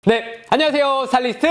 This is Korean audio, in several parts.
네, 안녕하세요. 스타일리스트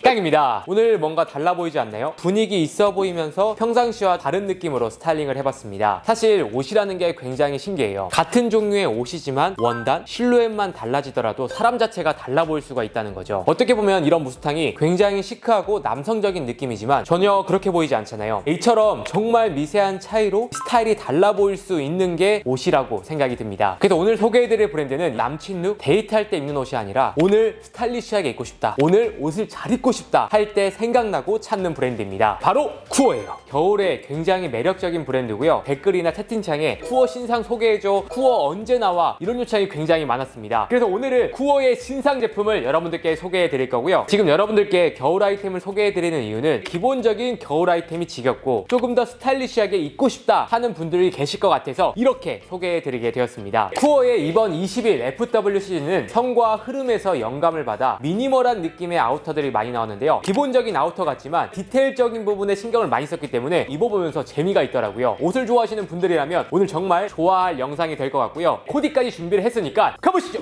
깡입니다. 오늘 뭔가 달라 보이지 않나요? 분위기 있어 보이면서 평상시와 다른 느낌으로 스타일링을 해봤습니다. 사실 옷이라는 게 굉장히 신기해요. 같은 종류의 옷이지만 원단, 실루엣만 달라지더라도 사람 자체가 달라 보일 수가 있다는 거죠. 어떻게 보면 이런 무스탕이 굉장히 시크하고 남성적인 느낌이지만 전혀 그렇게 보이지 않잖아요. 이처럼 정말 미세한 차이로 스타일이 달라 보일 수 있는 게 옷이라고 생각이 듭니다. 그래서 오늘 소개해드릴 브랜드는 남친 룩, 데이트할 때 입는 옷이 아니라 오늘 스타일리시하게 입고 싶다, 오늘 옷을 잘 입고 싶다 할 때 생각나고 찾는 브랜드입니다. 바로 쿠어예요. 겨울에 굉장히 매력적인 브랜드고요. 댓글이나 채팅창에 쿠어 신상 소개해줘, 쿠어 언제 나와, 이런 요청이 굉장히 많았습니다. 그래서 오늘은 쿠어의 신상 제품을 여러분들께 소개해 드릴 거고요. 지금 여러분들께 겨울 아이템을 소개해 드리는 이유는 기본적인 겨울 아이템이 지겹고 조금 더 스타일리시하게 입고 싶다 하는 분들이 계실 것 같아서 이렇게 소개해 드리게 되었습니다. 쿠어의 이번 20일 FW 시즌은 성과 흐름에서 영감을 받아 미니멀한 느낌의 아우터들이 많이 나왔는데요. 기본적인 아우터 같지만 디테일적인 부분에 신경을 많이 썼기 때문에 입어보면서 재미가 있더라고요. 옷을 좋아하시는 분들이라면 오늘 정말 좋아할 영상이 될 것 같고요. 코디까지 준비를 했으니까 가보시죠.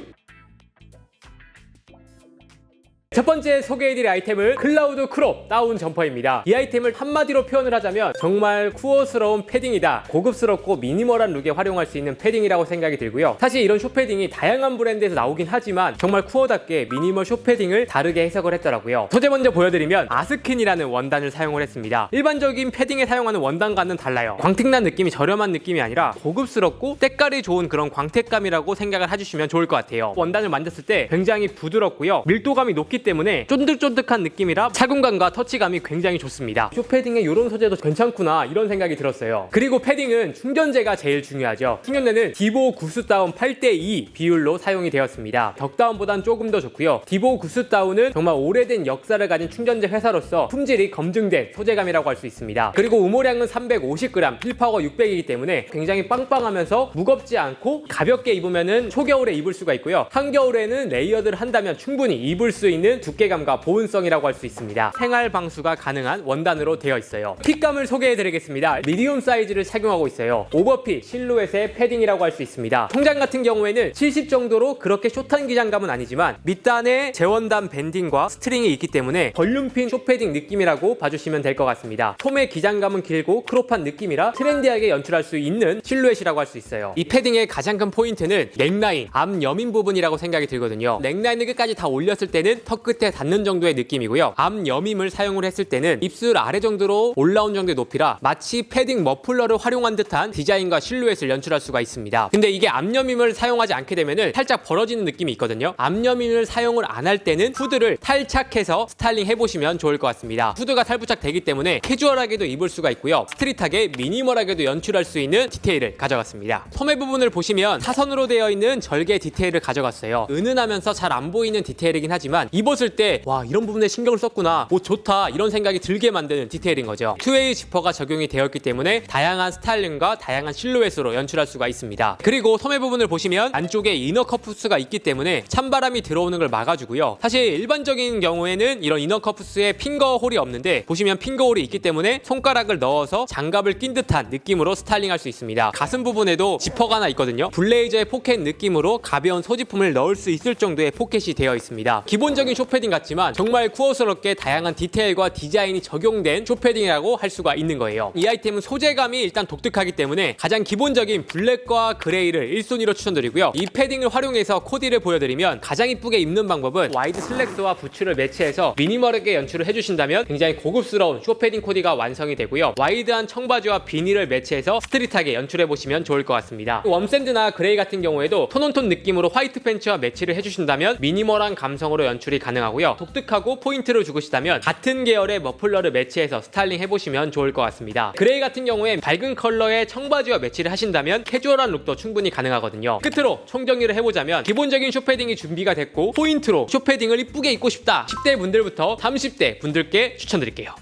첫 번째 소개해드릴 아이템은 클라우드 크롭 다운 점퍼입니다. 이 아이템을 한마디로 표현을 하자면 정말 쿠어스러운 패딩이다, 고급스럽고 미니멀한 룩에 활용할 수 있는 패딩이라고 생각이 들고요. 사실 이런 숏패딩이 다양한 브랜드에서 나오긴 하지만 정말 쿠어답게 미니멀 숏패딩을 다르게 해석을 했더라고요. 소재 먼저 보여드리면 아스킨이라는 원단을 사용을 했습니다. 일반적인 패딩에 사용하는 원단과는 달라요. 광택난 느낌이 저렴한 느낌이 아니라 고급스럽고 때깔이 좋은 그런 광택감이라고 생각을 해주시면 좋을 것 같아요. 원단을 만졌을 때 굉장히 부드럽고요, 밀도감이 높기 때문에 쫀득쫀득한 느낌이라 착용감과 터치감이 굉장히 좋습니다. 숏패딩에 이런 소재도 괜찮구나 이런 생각이 들었어요. 그리고 패딩은 충전재가 제일 중요하죠. 충전재는 디보 구스다운 8:2 비율로 사용이 되었습니다. 덕다운보단 조금 더 좋고요. 디보 구스다운은 정말 오래된 역사를 가진 충전재 회사로서 품질이 검증된 소재감이라고 할 수 있습니다. 그리고 우모량은 350g, 필파워 600이기 때문에 굉장히 빵빵하면서 무겁지 않고 가볍게 입으면은 초겨울에 입을 수가 있고요. 한겨울에는 레이어드를 한다면 충분히 입을 수 있는 두께감과 보온성이라고 할 수 있습니다. 생활 방수가 가능한 원단으로 되어 있어요. 핏감을 소개해 드리겠습니다. 미디움 사이즈를 착용하고 있어요. 오버핏 실루엣의 패딩이라고 할 수 있습니다. 통장 같은 경우에는 70 정도로 그렇게 숏한 기장감은 아니지만 밑단에 재원단 밴딩과 스트링이 있기 때문에 벌륨핀 숏패딩 느낌이라고 봐주시면 될 것 같습니다. 소매 기장감은 길고 크롭한 느낌이라 트렌디하게 연출할 수 있는 실루엣이라고 할 수 있어요. 이 패딩의 가장 큰 포인트는 넥라인, 앞 여민 부분이라고 생각이 들거든요. 넥라인을 끝까지 다 올렸을 때는 턱 끝에 닿는 정도의 느낌이고요. 앞 여밈을 사용을 했을 때는 입술 아래 정도로 올라온 정도의 높이라 마치 패딩 머플러를 활용한 듯한 디자인과 실루엣을 연출할 수가 있습니다. 근데 이게 앞 여밈을 사용하지 않게 되면은 살짝 벌어지는 느낌이 있거든요. 앞 여밈을 사용을 안 할 때는 후드를 탈착해서 스타일링 해보시면 좋을 것 같습니다. 후드가 탈부착 되기 때문에 캐주얼하게도 입을 수가 있고요. 스트릿하게 미니멀하게도 연출할 수 있는 디테일을 가져갔습니다. 소매 부분을 보시면 사선으로 되어 있는 절개 디테일을 가져갔어요. 은은하면서 잘 안 보이는 디테일이긴 하지만 입었을 때 와, 이런 부분에 신경을 썼구나, 옷 좋다 이런 생각이 들게 만드는 디테일인 거죠. 투웨이 지퍼가 적용이 되었기 때문에 다양한 스타일링과 다양한 실루엣으로 연출할 수가 있습니다. 그리고 소매 부분을 보시면 안쪽에 이너 커프스가 있기 때문에 찬바람이 들어오는 걸 막아주고요. 사실 일반적인 경우에는 이런 이너 커프스에 핑거 홀이 없는데 보시면 핑거 홀이 있기 때문에 손가락을 넣어서 장갑을 낀 듯한 느낌으로 스타일링할 수 있습니다. 가슴 부분에도 지퍼가 하나 있거든요. 블레이저의 포켓 느낌으로 가벼운 소지품을 넣을 수 있을 정도의 포켓이 되어 있습니다. 기본적인 숏패딩 같지만 정말 쿠어스럽게 다양한 디테일과 디자인이 적용된 숏패딩이라고 할 수가 있는 거예요. 이 아이템은 소재감이 일단 독특하기 때문에 가장 기본적인 블랙과 그레이를 1순위로 추천드리고요. 이 패딩을 활용해서 코디를 보여드리면 가장 이쁘게 입는 방법은 와이드 슬랙스와 부츠를 매치해서 미니멀하게 연출을 해주신다면 굉장히 고급스러운 숏패딩 코디가 완성이 되고요. 와이드한 청바지와 비니를 매치해서 스트릿하게 연출해보시면 좋을 것 같습니다. 웜샌드나 그레이 같은 경우에도 톤온톤 느낌으로 화이트 팬츠와 매치를 해주신다면 미니멀한 감성으로 연출이 가능하고요. 독특하고 포인트를 주고 싶다면 같은 계열의 머플러를 매치해서 스타일링 해보시면 좋을 것 같습니다. 그레이 같은 경우엔 밝은 컬러의 청바지와 매치를 하신다면 캐주얼한 룩도 충분히 가능하거든요. 끝으로 총정리를 해보자면 기본적인 숏패딩이 준비가 됐고 포인트로 숏패딩을 이쁘게 입고 싶다 10대 분들부터 30대 분들께 추천드릴게요.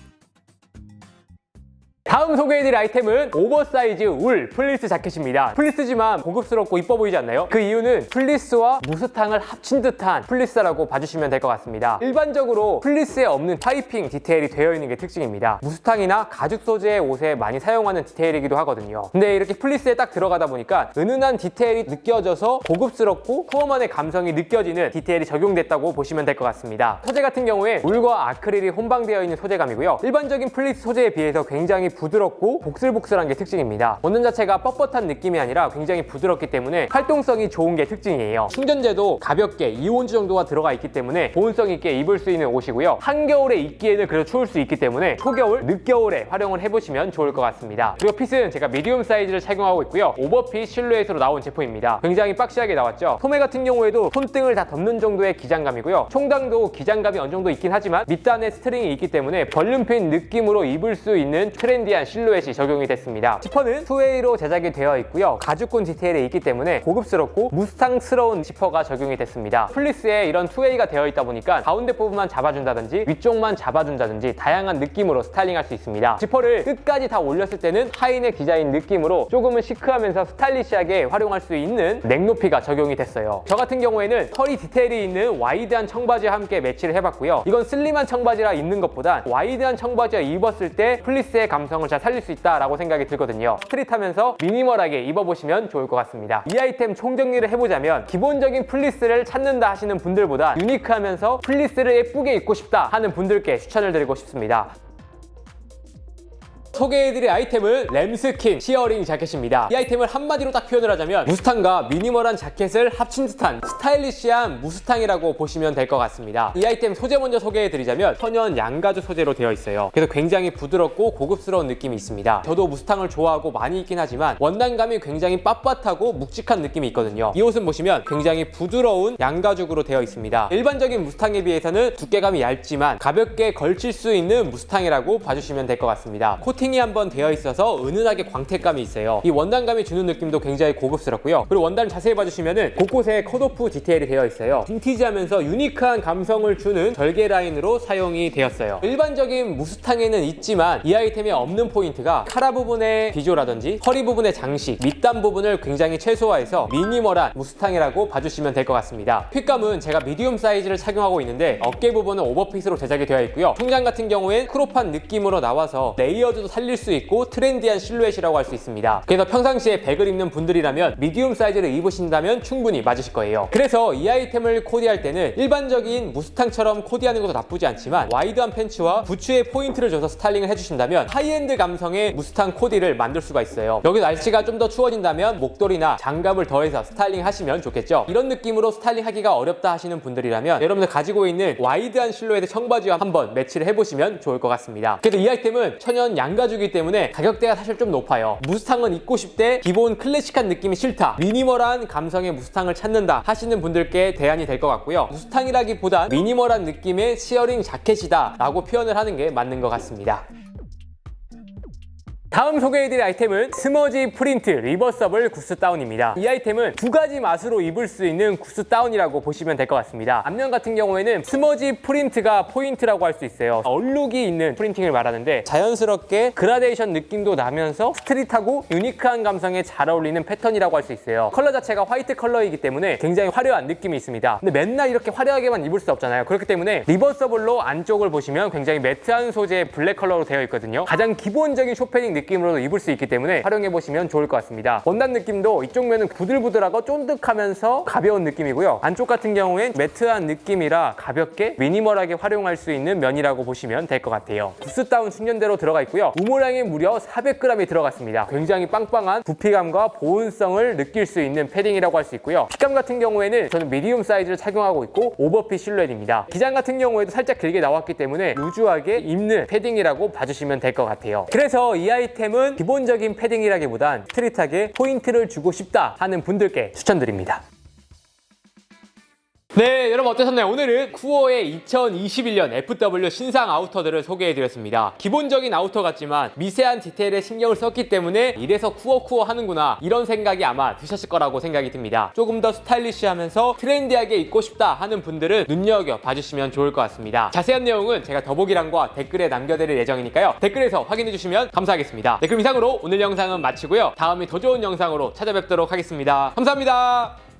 다음 다음 소개해드릴 아이템은 오버사이즈 울 플리스 자켓입니다. 플리스지만 고급스럽고 이뻐 보이지 않나요? 그 이유는 플리스와 무스탕을 합친 듯한 플리스라고 봐주시면 될 것 같습니다. 일반적으로 플리스에 없는 파이핑 디테일이 되어 있는 게 특징입니다. 무스탕이나 가죽 소재의 옷에 많이 사용하는 디테일이기도 하거든요. 근데 이렇게 플리스에 딱 들어가다 보니까 은은한 디테일이 느껴져서 고급스럽고 투어만의 감성이 느껴지는 디테일이 적용됐다고 보시면 될 것 같습니다. 소재 같은 경우에 울과 아크릴이 혼방되어 있는 소재감이고요. 일반적인 플리스 소재에 비해서 굉장히 부드럽고 복슬복슬한 게 특징입니다. 원단 자체가 뻣뻣한 느낌이 아니라 굉장히 부드럽기 때문에 활동성이 좋은 게 특징이에요. 충전재도 가볍게 2온즈 정도가 들어가 있기 때문에 보온성 있게 입을 수 있는 옷이고요. 한겨울에 입기에는 그래도 추울 수 있기 때문에 초겨울, 늦겨울에 활용을 해보시면 좋을 것 같습니다. 그리고 핏은 제가 미디움 사이즈를 착용하고 있고요. 오버핏 실루엣으로 나온 제품입니다. 굉장히 박시하게 나왔죠. 소매 같은 경우에도 손등을 다 덮는 정도의 기장감이고요. 총당도 기장감이 어느 정도 있긴 하지만 밑단에 스트링이 있기 때문에 벌룬핀 느낌으로 입을 수 있는 트렌디한 실루엣이 적용이 됐습니다. 지퍼는 투웨이로 제작이 되어 있고요. 가죽군 디테일이 있기 때문에 고급스럽고 무스탕스러운 지퍼가 적용이 됐습니다. 플리스에 이런 투웨이가 되어 있다 보니까 가운데 부분만 잡아준다든지 위쪽만 잡아준다든지 다양한 느낌으로 스타일링할 수 있습니다. 지퍼를 끝까지 다 올렸을 때는 하이넥 디자인 느낌으로 조금은 시크하면서 스타일리시하게 활용할 수 있는 넥 높이가 적용이 됐어요. 저 같은 경우에는 허리 디테일이 있는 와이드한 청바지와 함께 매치를 해봤고요. 이건 슬림한 청바지라 입는 것보다 와이드한 청바지와 입었을 때 플리스의 감성을 잘 살릴 수 있다라고 생각이 들거든요. 스트릿하면서 미니멀하게 입어보시면 좋을 것 같습니다. 이 아이템 총정리를 해보자면 기본적인 플리스를 찾는다 하시는 분들보다 유니크하면서 플리스를 예쁘게 입고 싶다 하는 분들께 추천을 드리고 싶습니다. 소개해드릴 아이템은 램스킨 시어링 자켓입니다. 이 아이템을 한마디로 딱 표현을 하자면 무스탕과 미니멀한 자켓을 합친 듯한 스타일리시한 무스탕이라고 보시면 될 것 같습니다. 이 아이템 소재 먼저 소개해드리자면 천연 양가죽 소재로 되어 있어요. 그래서 굉장히 부드럽고 고급스러운 느낌이 있습니다. 저도 무스탕을 좋아하고 많이 입긴 하지만 원단감이 굉장히 빳빳하고 묵직한 느낌이 있거든요. 이 옷은 보시면 굉장히 부드러운 양가죽으로 되어 있습니다. 일반적인 무스탕에 비해서는 두께감이 얇지만 가볍게 걸칠 수 있는 무스탕이라고 봐주시면 될 것 같습니다. 코팅이 한번 되어 있어서 은은하게 광택감이 있어요. 이 원단감이 주는 느낌도 굉장히 고급스럽고요. 그리고 원단을 자세히 봐주시면은 곳곳에 컷오프 디테일이 되어 있어요. 빈티지하면서 유니크한 감성을 주는 절개 라인으로 사용이 되었어요. 일반적인 무스탕에는 있지만 이 아이템에 없는 포인트가 카라 부분의 비조라든지 허리 부분의 장식, 밑단 부분을 굉장히 최소화해서 미니멀한 무스탕이라고 봐주시면 될 것 같습니다. 핏감은 제가 미디움 사이즈를 착용하고 있는데 어깨 부분은 오버핏으로 제작이 되어 있고요. 통장 같은 경우엔 크롭한 느낌으로 나와서 레이어드도 살릴 수 있고 트렌디한 실루엣이라고 할 수 있습니다. 그래서 평상시에 백을 입는 분들이라면 미디움 사이즈를 입으신다면 충분히 맞으실 거예요. 그래서 이 아이템을 코디할 때는 일반적인 무스탕처럼 코디하는 것도 나쁘지 않지만 와이드한 팬츠와 부츠에 포인트를 줘서 스타일링을 해주신다면 하이엔드 감성의 무스탕 코디를 만들 수가 있어요. 여기 날씨가 좀 더 추워진다면 목도리나 장갑을 더해서 스타일링 하시면 좋겠죠. 이런 느낌으로 스타일링 하기가 어렵다 하시는 분들이라면 여러분들 가지고 있는 와이드한 실루엣의 청바지와 한번 매치를 해보시면 좋을 것 같습니다. 그래서 이 아이템은 천연 양가죽이기 때문에 가격대가 사실 좀 높아요. 무스탕은 입고 싶대 기본 클래식한 느낌이 싫다, 미니멀한 감성의 무스탕을 찾는다 하시는 분들께 대안이 될 것 같고요. 무스탕이라기보단 미니멀한 느낌의 시어링 자켓이다 라고 표현을 하는 게 맞는 것 같습니다. 다음 소개해드릴 아이템은 스머지 프린트 리버서블 구스 다운입니다. 이 아이템은 두 가지 맛으로 입을 수 있는 구스 다운이라고 보시면 될 것 같습니다. 앞면 같은 경우에는 스머지 프린트가 포인트라고 할 수 있어요. 얼룩이 있는 프린팅을 말하는데 자연스럽게 그라데이션 느낌도 나면서 스트릿하고 유니크한 감성에 잘 어울리는 패턴이라고 할 수 있어요. 컬러 자체가 화이트 컬러이기 때문에 굉장히 화려한 느낌이 있습니다. 근데 맨날 이렇게 화려하게만 입을 수 없잖아요. 그렇기 때문에 리버서블로 안쪽을 보시면 굉장히 매트한 소재의 블랙 컬러로 되어 있거든요. 가장 기본적인 쇼패딩 느낌으로도 입을 수 있기 때문에 활용해보시면 좋을 것 같습니다. 원단 느낌도 이쪽 면은 부들부들하고 쫀득하면서 가벼운 느낌이고요. 안쪽 같은 경우엔 매트한 느낌이라 가볍게 미니멀하게 활용할 수 있는 면이라고 보시면 될 것 같아요. 구스 다운 충전대로 들어가 있고요. 우물량이 무려 400g이 들어갔습니다. 굉장히 빵빵한 부피감과 보온성을 느낄 수 있는 패딩이라고 할 수 있고요. 핏감 같은 경우에는 저는 미디움 사이즈를 착용하고 있고 오버핏 실루엣입니다. 기장 같은 경우에도 살짝 길게 나왔기 때문에 루즈하게 입는 패딩이라고 봐주시면 될 것 같아요. 그래서 이 아이템은 기본적인 패딩이라기보단 스트릿하게 포인트를 주고 싶다 하는 분들께 추천드립니다. 네, 여러분 어떠셨나요? 오늘은 쿠어의 2021년 FW 신상 아우터들을 소개해드렸습니다. 기본적인 아우터 같지만 미세한 디테일에 신경을 썼기 때문에 이래서 쿠어 하는구나 이런 생각이 아마 드셨을 거라고 생각이 듭니다. 조금 더 스타일리시하면서 트렌디하게 입고 싶다 하는 분들은 눈여겨봐주시면 좋을 것 같습니다. 자세한 내용은 제가 더보기란과 댓글에 남겨드릴 예정이니까요. 댓글에서 확인해주시면 감사하겠습니다. 네, 그럼 이상으로 오늘 영상은 마치고요. 다음에 더 좋은 영상으로 찾아뵙도록 하겠습니다. 감사합니다.